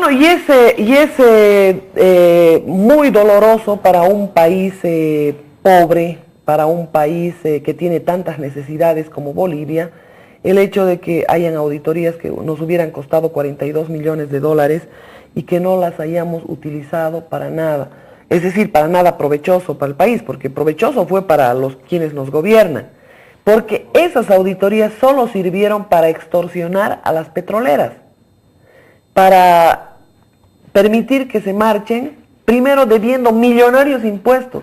Bueno, muy doloroso para un país pobre, para un país que tiene tantas necesidades como Bolivia, el hecho de que hayan auditorías que nos hubieran costado 42 millones de dólares y que no las hayamos utilizado para nada. Es decir, para nada provechoso para el país, porque provechoso fue para los quienes nos gobiernan, porque esas auditorías solo sirvieron para extorsionar a las petroleras, para permitir que se marchen, primero debiendo millonarios impuestos.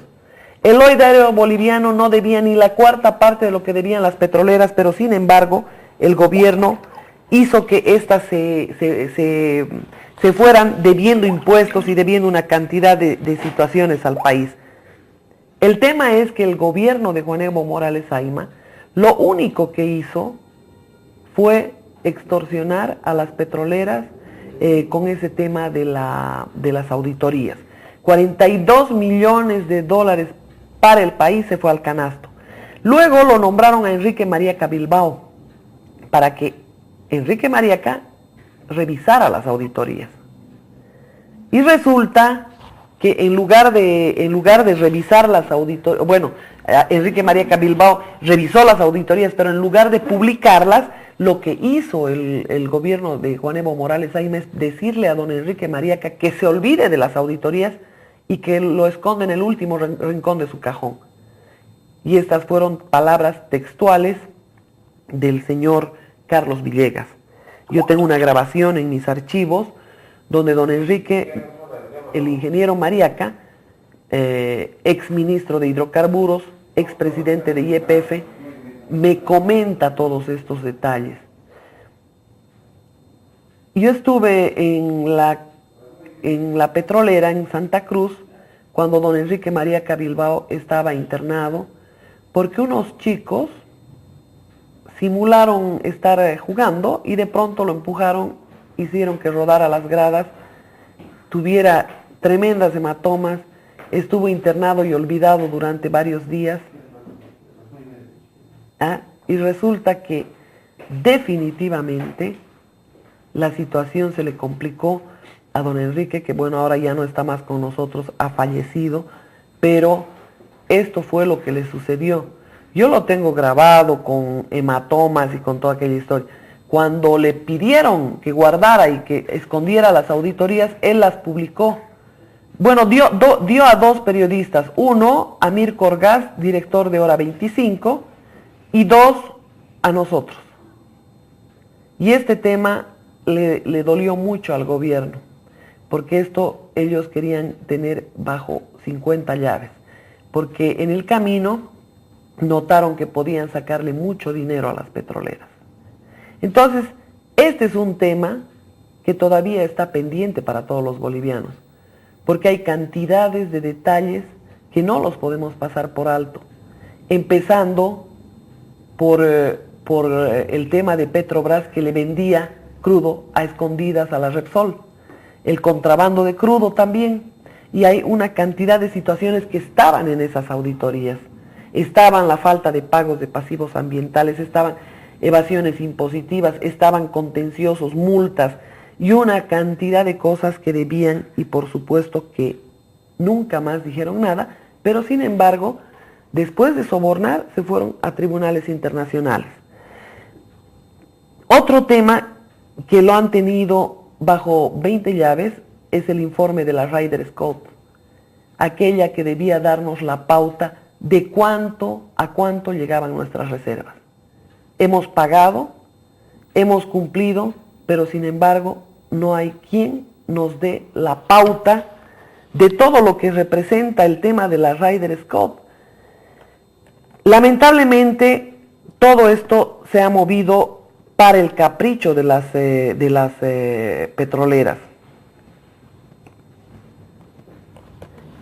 El OIDARO boliviano no debía ni la cuarta parte de lo que debían las petroleras, pero sin embargo el gobierno hizo que éstas se fueran debiendo impuestos y debiendo una cantidad de situaciones al país. El tema es que el gobierno de Juan Evo Morales Ayma lo único que hizo fue extorsionar a las petroleras con ese tema de las auditorías. 42 millones de dólares para el país se fue al canasto. Luego lo nombraron a Enrique Mariaca Bilbao para que Enrique Mariaca revisara las auditorías. Y resulta que en lugar de revisar las auditorías, bueno, Enrique Mariaca Bilbao revisó las auditorías, pero en lugar de publicarlas, lo que hizo el gobierno de Juan Evo Morales Ayma es decirle a don Enrique Mariaca que se olvide de las auditorías y que lo esconde en el último rincón de su cajón. Y estas fueron palabras textuales del señor Carlos Villegas. Yo tengo una grabación en mis archivos donde don Enrique, el ingeniero Mariaca, ex ministro de Hidrocarburos, ex presidente de YPF, me comenta todos estos detalles. Yo estuve en la petrolera en Santa Cruz cuando don Enrique Mariaca Bilbao estaba internado porque unos chicos simularon estar jugando y de pronto lo empujaron, hicieron que rodara las gradas, tuviera tremendas hematomas, estuvo internado y olvidado durante varios días. Y resulta que definitivamente la situación se le complicó a don Enrique, que bueno, ahora ya no está más con nosotros, ha fallecido, pero esto fue lo que le sucedió. Yo lo tengo grabado con hematomas y con toda aquella historia. Cuando le pidieron que guardara y que escondiera las auditorías, él las publicó. Bueno, dio a dos periodistas, uno a Mirko Orgaz, director de Hora 25, y dos a nosotros. Y este tema le dolió mucho al gobierno, porque esto ellos querían tener bajo 50 llaves, porque en el camino notaron que podían sacarle mucho dinero a las petroleras. Entonces, este es un tema que todavía está pendiente para todos los bolivianos, porque hay cantidades de detalles que no los podemos pasar por alto, empezando por el tema de Petrobras, que le vendía crudo a escondidas a la Repsol, el contrabando de crudo también, y hay una cantidad de situaciones que estaban en esas auditorías. Estaban la falta de pagos de pasivos ambientales, estaban evasiones impositivas, estaban contenciosos, multas y una cantidad de cosas que debían, y por supuesto que nunca más dijeron nada, pero sin embargo, después de sobornar, se fueron a tribunales internacionales. Otro tema que lo han tenido bajo 20 llaves es el informe de la Ryder Scott, aquella que debía darnos la pauta de a cuánto llegaban nuestras reservas. Hemos pagado, hemos cumplido, pero sin embargo no hay quien nos dé la pauta de todo lo que representa el tema de la Ryder Scott. Lamentablemente todo esto se ha movido para el capricho de las petroleras.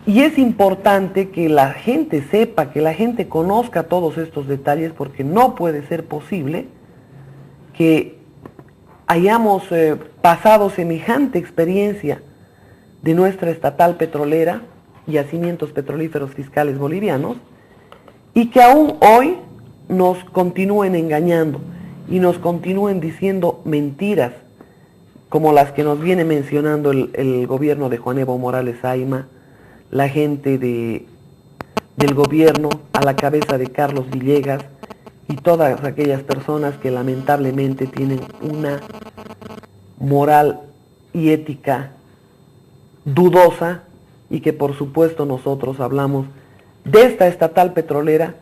Y es importante que la gente sepa, que la gente conozca todos estos detalles, porque no puede ser posible que hayamos pasado semejante experiencia de nuestra estatal petrolera, Yacimientos Petrolíferos Fiscales Bolivianos, y que aún hoy nos continúen engañando y nos continúen diciendo mentiras, como las que nos viene mencionando el gobierno de Juan Evo Morales Ayma, la gente del gobierno a la cabeza de Carlos Villegas y todas aquellas personas que lamentablemente tienen una moral y ética dudosa, y que por supuesto nosotros hablamos de esta estatal petrolera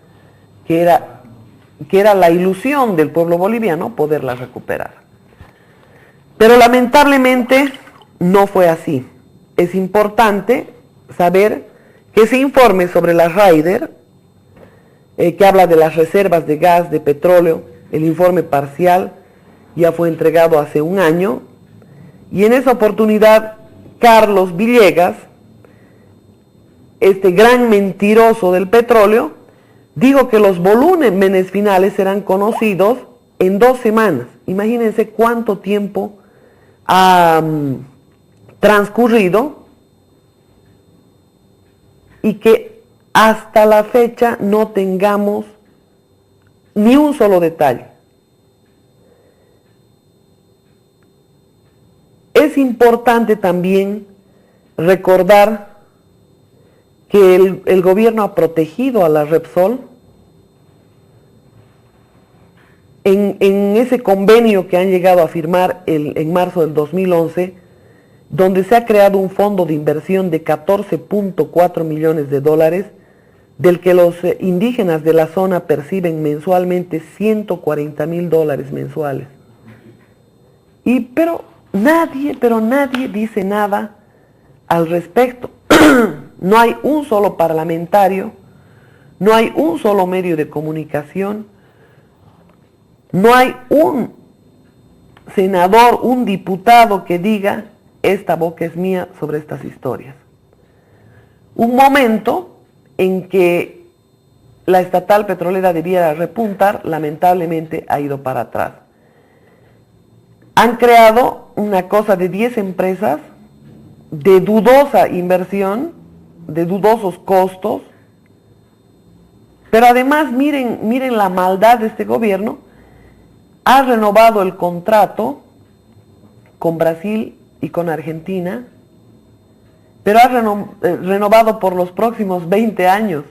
que era la ilusión del pueblo boliviano poderla recuperar. Pero lamentablemente no fue así. Es importante saber que ese informe sobre la Raider, que habla de las reservas de gas, de petróleo, el informe parcial ya fue entregado hace un año, y en esa oportunidad Carlos Villegas, este gran mentiroso del petróleo, dijo que los volúmenes finales serán conocidos en 2 semanas. Imagínense cuánto tiempo ha transcurrido y que hasta la fecha no tengamos ni un solo detalle. Es importante también recordar que el gobierno ha protegido a la Repsol en ese convenio que han llegado a firmar en marzo del 2011, donde se ha creado un fondo de inversión de 14.4 millones de dólares, del que los indígenas de la zona perciben mensualmente 140.000 dólares mensuales. Pero nadie dice nada al respecto. No hay un solo parlamentario, no hay un solo medio de comunicación, no hay un senador, un diputado que diga: esta boca es mía sobre estas historias. Un momento en que la estatal petrolera debiera repuntar, lamentablemente ha ido para atrás. Han creado una cosa de 10 empresas de dudosa inversión, de dudosos costos, pero además miren la maldad de este gobierno. Ha renovado el contrato con Brasil y con Argentina, pero ha renovado por los próximos 20 años.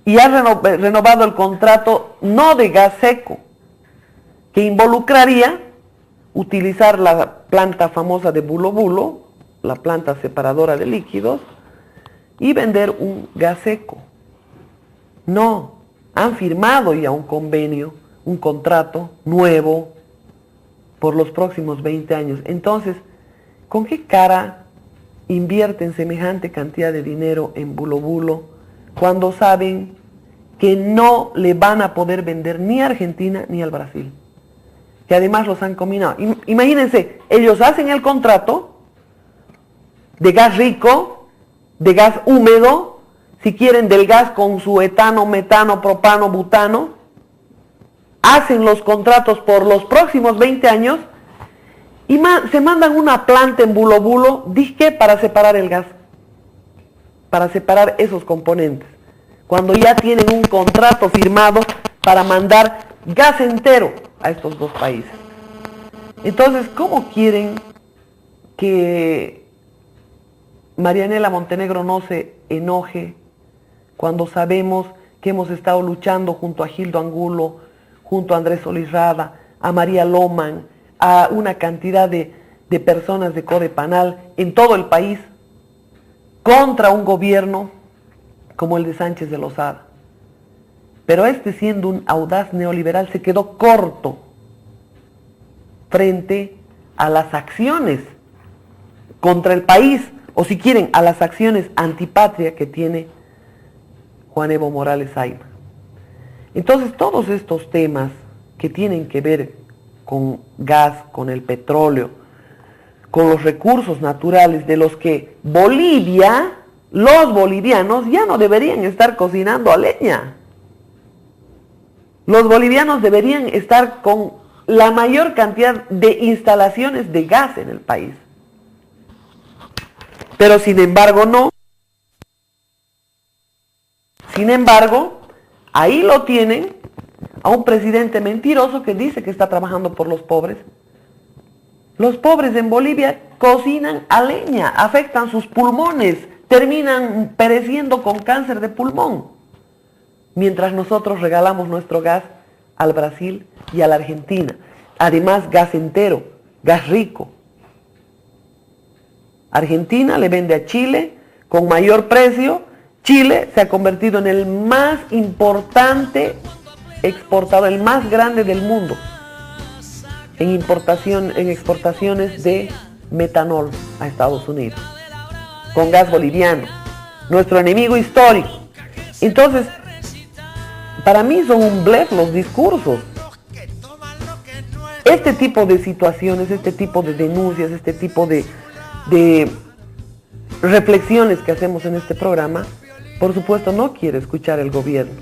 Y ha renovado el contrato no de gas seco, que involucraría utilizar la planta famosa de Bulo Bulo, la planta separadora de líquidos, y vender un gas seco. No, han firmado ya un convenio, un contrato nuevo por los próximos 20 años. Entonces, ¿con qué cara invierten semejante cantidad de dinero en Bulo Bulo cuando saben que no le van a poder vender ni a Argentina ni al Brasil? Que además los han combinado. Imagínense, ellos hacen el contrato de gas rico, de gas húmedo, si quieren del gas con su etano, metano, propano, butano, hacen los contratos por los próximos 20 años y se mandan una planta en Bulo Bulo, ¿disque? Para separar el gas, para separar esos componentes, cuando ya tienen un contrato firmado para mandar gas entero a estos 2 países. Entonces, ¿cómo quieren que Marianela Montenegro no se enoje cuando sabemos que hemos estado luchando junto a Gildo Angulo, junto a Andrés Solís Rada, a María Loman, a una cantidad de personas de Codepanal en todo el país, contra un gobierno como el de Sánchez de Lozada? Pero siendo un audaz neoliberal, se quedó corto frente a las acciones contra el país, o si quieren, a las acciones antipatria que tiene Juan Evo Morales Ayma. Entonces, todos estos temas que tienen que ver con gas, con el petróleo, con los recursos naturales de los que Bolivia, los bolivianos ya no deberían estar cocinando a leña. Los bolivianos deberían estar con la mayor cantidad de instalaciones de gas en el país. Pero sin embargo no. Sin embargo, ahí lo tienen a un presidente mentiroso que dice que está trabajando por los pobres, Los pobres en Bolivia cocinan a leña, afectan sus pulmones, terminan pereciendo con cáncer de pulmón, mientras nosotros regalamos nuestro gas al Brasil y a la Argentina. Además, gas entero, gas rico. Argentina le vende a Chile con mayor precio. Chile se ha convertido en el más importante exportador, el más grande del mundo en exportaciones de metanol a Estados Unidos, con gas boliviano, nuestro enemigo histórico. Entonces, para mí son un blef los discursos. Este tipo de situaciones, este tipo de denuncias, este tipo de reflexiones que hacemos en este programa, por supuesto no quiere escuchar el gobierno,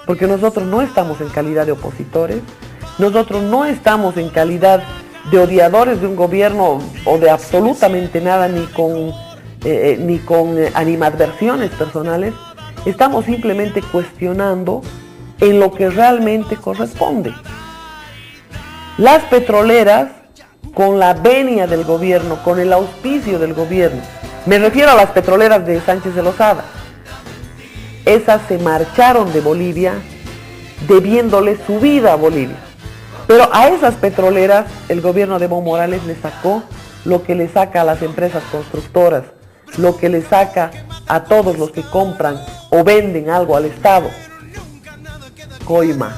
porque nosotros no estamos en calidad de opositores, nosotros no estamos en calidad de odiadores de un gobierno o de absolutamente nada, ni con animadversiones personales. Estamos simplemente cuestionando en lo que realmente corresponde. Las petroleras, con la venia del gobierno, con el auspicio del gobierno, me refiero a las petroleras de Sánchez de Lozada, esas se marcharon de Bolivia debiéndole su vida a Bolivia. Pero a esas petroleras el gobierno de Evo Morales le sacó lo que le saca a las empresas constructoras, lo que le saca a todos los que compran o venden algo al Estado: coima.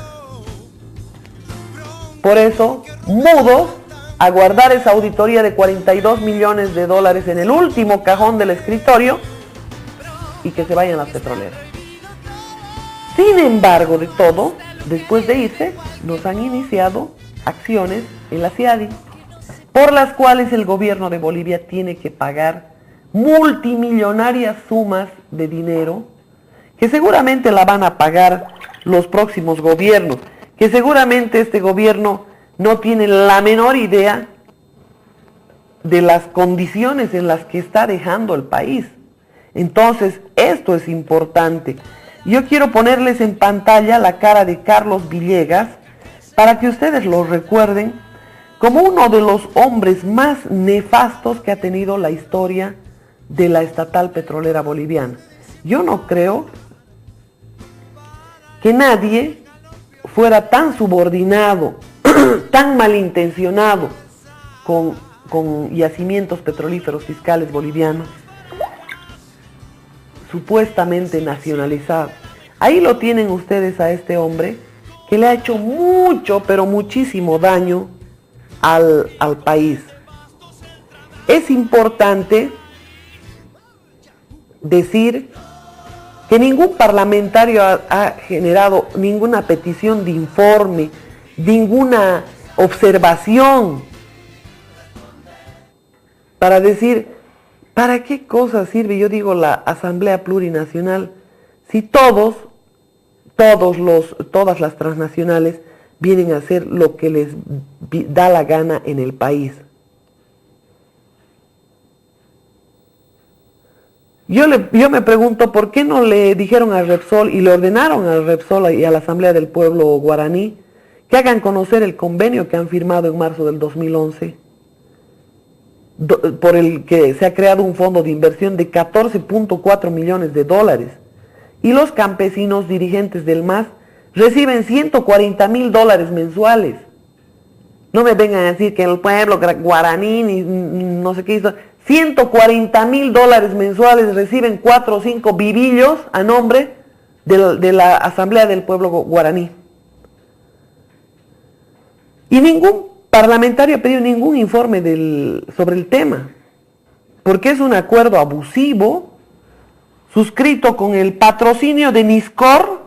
Por eso, mudos a guardar esa auditoría de 42 millones de dólares en el último cajón del escritorio y que se vayan las petroleras. Sin embargo, de todo, después de irse, nos han iniciado acciones en la CIADI, por las cuales el gobierno de Bolivia tiene que pagar multimillonarias sumas de dinero, que seguramente la van a pagar los próximos gobiernos, que seguramente este gobierno no tiene la menor idea de las condiciones en las que está dejando el país. Entonces, esto es importante. Yo quiero ponerles en pantalla la cara de Carlos Villegas para que ustedes lo recuerden como uno de los hombres más nefastos que ha tenido la historia de la estatal petrolera boliviana. Yo no creo que nadie fuera tan subordinado, tan malintencionado con yacimientos petrolíferos fiscales bolivianos, supuestamente nacionalizado. Ahí lo tienen ustedes a este hombre que le ha hecho mucho, pero muchísimo daño al país. Es importante decir que ningún parlamentario ha generado ninguna petición de informe, ninguna observación para decir, ¿para qué cosa sirve, yo digo, la Asamblea Plurinacional si todas las transnacionales vienen a hacer lo que les da la gana en el país? Yo me pregunto, ¿por qué no le dijeron a Repsol y le ordenaron a Repsol y a la Asamblea del Pueblo Guaraní que hagan conocer el convenio que han firmado en marzo del 2011? Por el que se ha creado un fondo de inversión de 14.4 millones de dólares. Y los campesinos dirigentes del MAS reciben 140 mil dólares mensuales. No me vengan a decir que el pueblo guaraní, ni no sé qué hizo. 140 mil dólares mensuales reciben 4 o 5 vivillos a nombre de la Asamblea del Pueblo Guaraní. Y ningún parlamentario ha pedido ningún informe sobre el tema, porque es un acuerdo abusivo suscrito con el patrocinio de Niscor,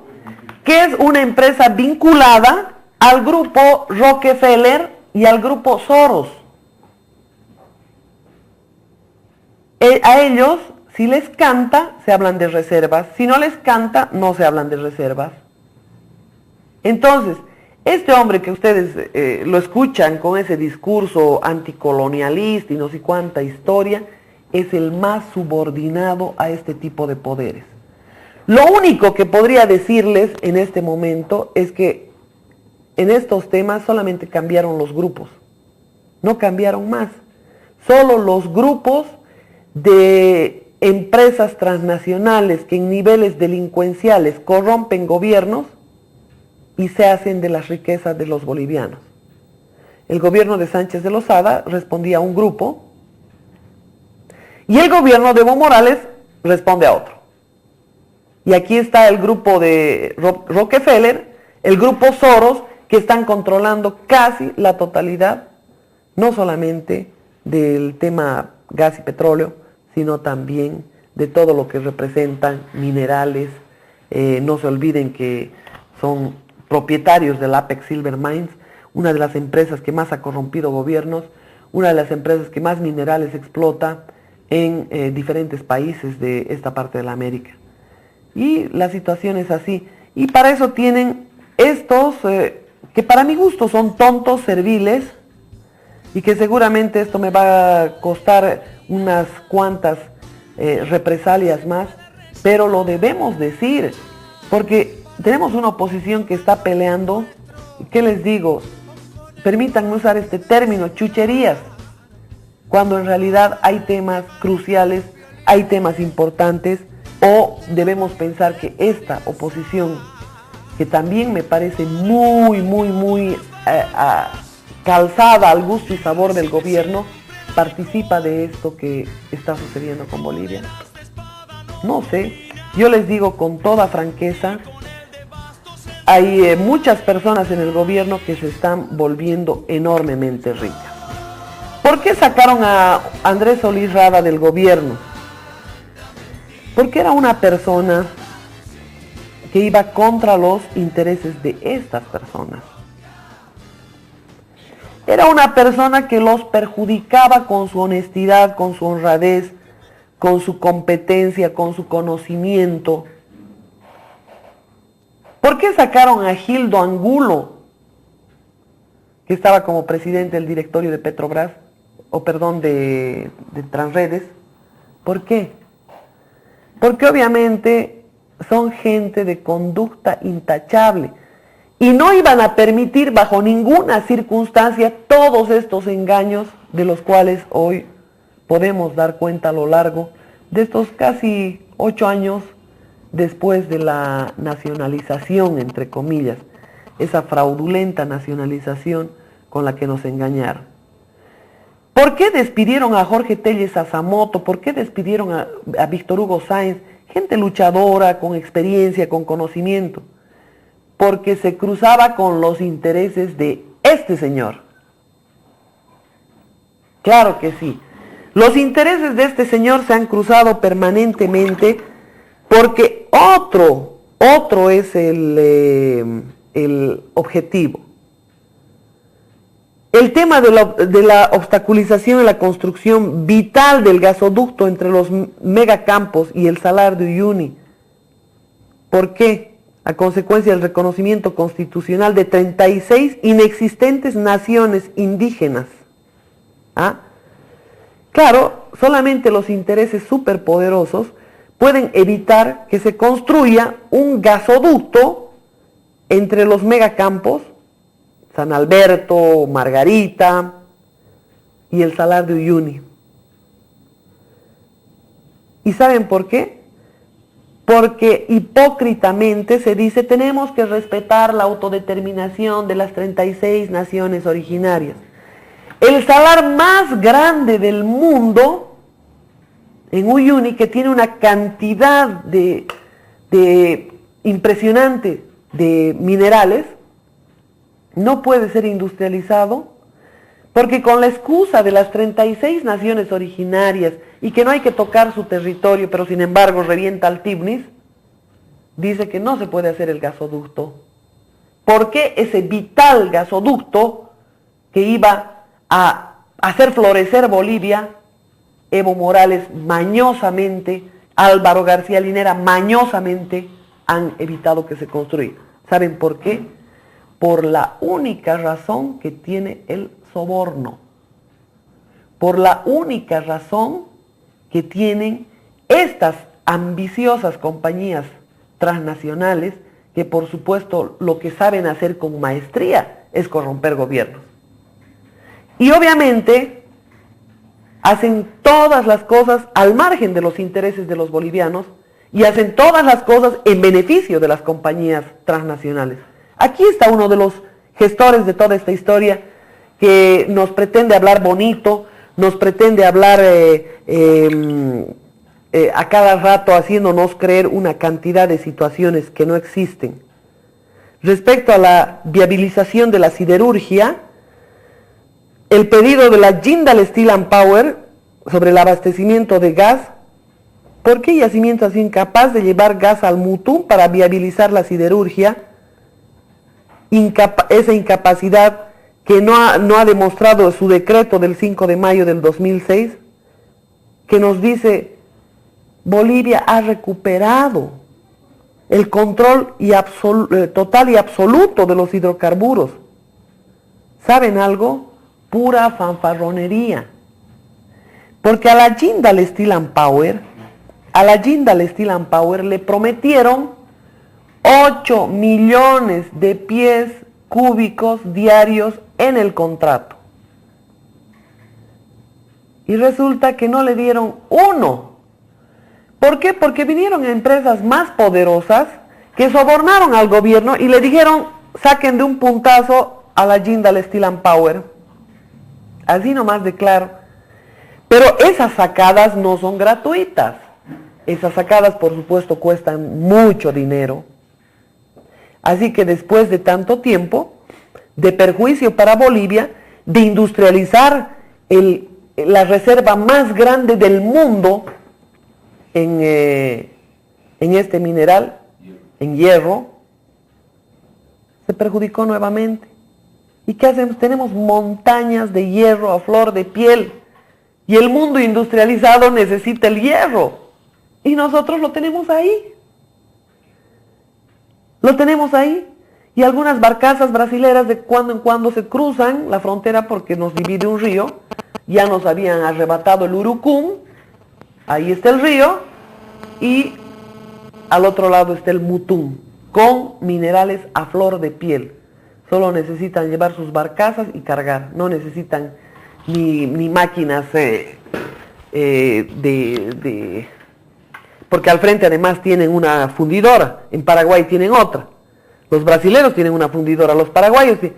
que es una empresa vinculada al grupo Rockefeller y al grupo Soros. A ellos, si les canta, se hablan de reservas; si no les canta, no se hablan de reservas. Entonces, este hombre que ustedes lo escuchan con ese discurso anticolonialista y no sé cuánta historia, es el más subordinado a este tipo de poderes. Lo único que podría decirles en este momento es que en estos temas solamente cambiaron los grupos. no cambiaron más. Solo los grupos de empresas transnacionales que en niveles delincuenciales corrompen gobiernos y se hacen de las riquezas de los bolivianos. El gobierno de Sánchez de Lozada respondía a un grupo y el gobierno de Evo Morales responde a otro. Y aquí está el grupo de Rockefeller, el grupo Soros, que están controlando casi la totalidad, no solamente del tema gas y petróleo, sino también de todo lo que representan minerales. No se olviden que son propietarios del Apex Silver Mines, una de las empresas que más ha corrompido gobiernos, una de las empresas que más minerales explota en diferentes países de esta parte de la América. Y la situación es así. Y para eso tienen estos, que para mi gusto son tontos, serviles, y que seguramente esto me va a costar unas cuantas represalias más, pero lo debemos decir, porque tenemos una oposición que está peleando, ¿qué les digo? Permítanme usar este término, chucherías, cuando en realidad hay temas cruciales, hay temas importantes, o debemos pensar que esta oposición, que también me parece muy calzada al gusto y sabor del gobierno, participa de esto que está sucediendo con Bolivia. No sé, yo les digo con toda franqueza, hay muchas personas en el gobierno que se están volviendo enormemente ricas. ¿Por qué sacaron a Andrés Solís Rada del gobierno? Porque era una persona que iba contra los intereses de estas personas. Era una persona que los perjudicaba con su honestidad, con su honradez, con su competencia, con su conocimiento. ¿Por qué sacaron a Gildo Angulo, que estaba como presidente del directorio de Petrobras, de Transredes? ¿Por qué? Porque obviamente son gente de conducta intachable y no iban a permitir bajo ninguna circunstancia todos estos engaños de los cuales hoy podemos dar cuenta a lo largo de estos casi 8 años después de la nacionalización, entre comillas, esa fraudulenta nacionalización con la que nos engañaron. ¿Por qué despidieron a Jorge Telles Azamoto? ¿Por qué despidieron a Víctor Hugo Sáenz? Gente luchadora, con experiencia, con conocimiento. Porque se cruzaba con los intereses de este señor. Claro que sí. Los intereses de este señor se han cruzado permanentemente porque otro es el objetivo. El tema de la obstaculización en la construcción vital del gasoducto entre los megacampos y el Salar de Uyuni. ¿Por qué? A consecuencia del reconocimiento constitucional de 36 inexistentes naciones indígenas. ¿Ah? Claro, solamente los intereses superpoderosos pueden evitar que se construya un gasoducto entre los megacampos, San Alberto, Margarita y el Salar de Uyuni. ¿Y saben por qué? Porque hipócritamente se dice tenemos que respetar la autodeterminación de las 36 naciones originarias. El salar más grande del mundo, en Uyuni, que tiene una cantidad de impresionante de minerales, no puede ser industrializado porque con la excusa de las 36 naciones originarias y que no hay que tocar su territorio, pero sin embargo revienta al Tibnis, dice que no se puede hacer el gasoducto. ¿Por qué ese vital gasoducto que iba a hacer florecer Bolivia, Evo Morales mañosamente, Álvaro García Linera mañosamente han evitado que se construya? ¿Saben por qué? Por la única razón que tiene el soborno. Por la única razón que tienen estas ambiciosas compañías transnacionales que por supuesto lo que saben hacer con maestría es corromper gobiernos. Y obviamente hacen todas las cosas al margen de los intereses de los bolivianos y hacen todas las cosas en beneficio de las compañías transnacionales. Aquí está uno de los gestores de toda esta historia que nos pretende hablar bonito, nos pretende hablar a cada rato haciéndonos creer una cantidad de situaciones que no existen. Respecto a la viabilización de la siderurgia, el pedido de la Jindal Steel and Power sobre el abastecimiento de gas, ¿por qué Yacimiento ha sido incapaz de llevar gas al Mutum para viabilizar la siderurgia? Esa incapacidad que no ha demostrado su decreto del 5 de mayo del 2006, que nos dice, Bolivia ha recuperado el control total y absoluto de los hidrocarburos. ¿Saben algo? Pura fanfarronería. Porque a la Jindal Steel and Power le prometieron 8 millones de pies cúbicos diarios en el contrato. Y resulta que no le dieron uno. ¿Por qué? Porque vinieron empresas más poderosas que sobornaron al gobierno y le dijeron, saquen de un puntazo a la Jindal Steel and Power. Así nomás de claro. Pero esas sacadas no son gratuitas. Esas sacadas, por supuesto, cuestan mucho dinero. Así que después de tanto tiempo de perjuicio para Bolivia, de industrializar la reserva más grande del mundo en este mineral, en hierro, se perjudicó nuevamente. ¿Y qué hacemos? Tenemos montañas de hierro a flor de piel. Y el mundo industrializado necesita el hierro. Y nosotros lo tenemos ahí. Lo tenemos ahí. Y algunas barcazas brasileras de cuando en cuando se cruzan la frontera porque nos divide un río. Ya nos habían arrebatado el Urucum. Ahí está el río. Y al otro lado está el Mutum, con minerales a flor de piel. Solo necesitan llevar sus barcazas y cargar. No necesitan ni máquinas porque al frente además tienen una fundidora. En Paraguay tienen otra. Los brasileños tienen una fundidora, los paraguayos sí.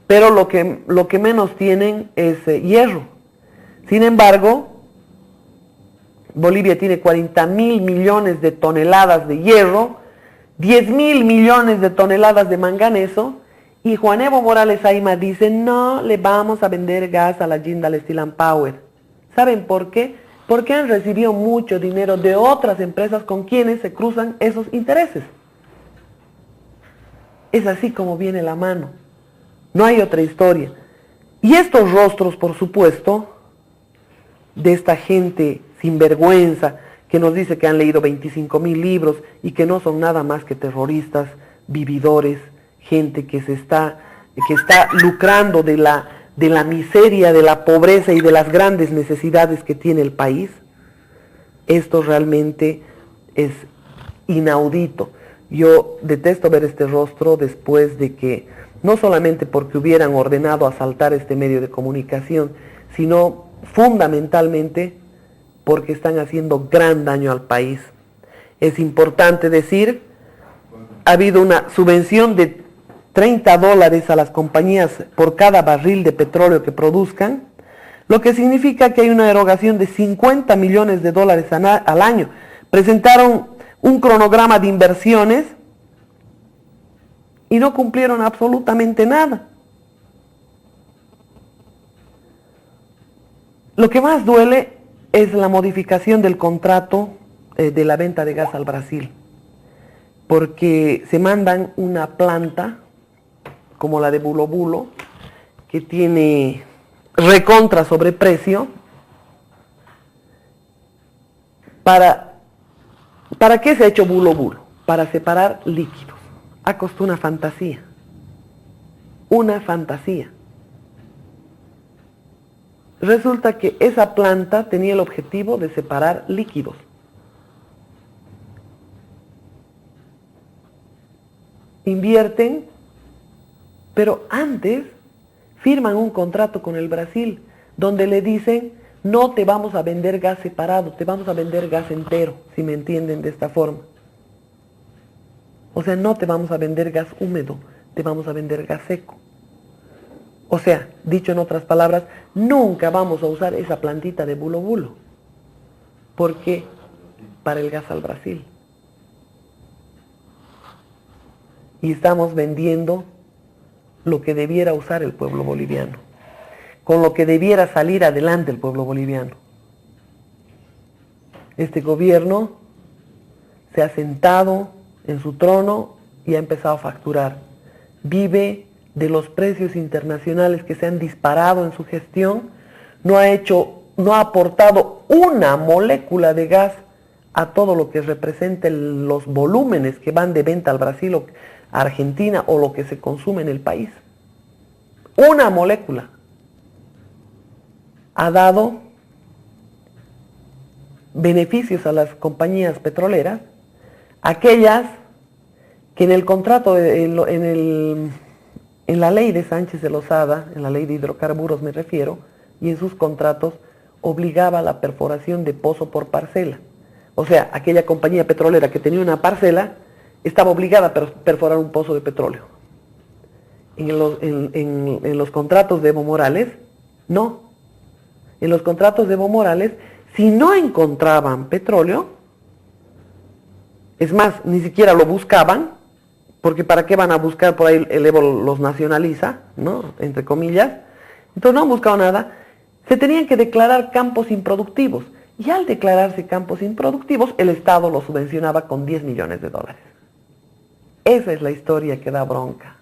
Pero lo que menos tienen es hierro. Sin embargo, Bolivia tiene 40.000 millones de toneladas de hierro, 10.000 millones de toneladas de manganeso, y Juan Evo Morales Aima dice, no le vamos a vender gas a la Jindal Steel and Power. ¿Saben por qué? Porque han recibido mucho dinero de otras empresas con quienes se cruzan esos intereses. Es así como viene la mano. No hay otra historia. Y estos rostros, por supuesto, de esta gente sinvergüenza que nos dice que han leído 25.000 libros y que no son nada más que terroristas, vividores, gente que está lucrando de la miseria, de la pobreza y de las grandes necesidades que tiene el país. Esto realmente es inaudito. Yo detesto ver este rostro después de que, no solamente porque hubieran ordenado asaltar este medio de comunicación, sino fundamentalmente porque están haciendo gran daño al país. Es importante decir, ha habido una subvención de $30 a las compañías por cada barril de petróleo que produzcan, lo que significa que hay una erogación de $50 millones al año. Presentaron un cronograma de inversiones y no cumplieron absolutamente nada. Lo que más duele es la modificación del contrato de la venta de gas al Brasil, porque se mandan una planta como la de Bulo Bulo, que tiene recontra sobreprecio. ¿Para qué se ha hecho Bulo Bulo? Para separar líquidos. Ha costado una fantasía. Una fantasía. Resulta que esa planta tenía el objetivo de separar líquidos. Invierten, pero antes firman un contrato con el Brasil donde le dicen, no te vamos a vender gas separado, te vamos a vender gas entero, si me entienden de esta forma. O sea, no te vamos a vender gas húmedo, te vamos a vender gas seco. O sea, dicho en otras palabras, nunca vamos a usar esa plantita de bulo bulo. ¿Por qué? Para el gas al Brasil. Y estamos vendiendo lo que debiera usar el pueblo boliviano, con lo que debiera salir adelante el pueblo boliviano. Este gobierno se ha sentado en su trono y ha empezado a facturar. Vive de los precios internacionales que se han disparado en su gestión, no ha aportado una molécula de gas a todo lo que representa los volúmenes que van de venta al Brasil o a Argentina o lo que se consume en el país. Una molécula. Ha dado beneficios a las compañías petroleras, aquellas que en el contrato, en la ley de Sánchez de Lozada, en la ley de hidrocarburos me refiero, y en sus contratos obligaba a la perforación de pozo por parcela. O sea, aquella compañía petrolera que tenía una parcela estaba obligada a perforar un pozo de petróleo. En los contratos de Evo Morales, no. En los contratos de Evo Morales, si no encontraban petróleo, es más, ni siquiera lo buscaban, porque ¿para qué van a buscar? Por ahí el Evo los nacionaliza, ¿no? Entre comillas. Entonces no han buscado nada. Se tenían que declarar campos improductivos. Y al declararse campos improductivos, el Estado los subvencionaba con $10 millones. Esa es la historia que da bronca.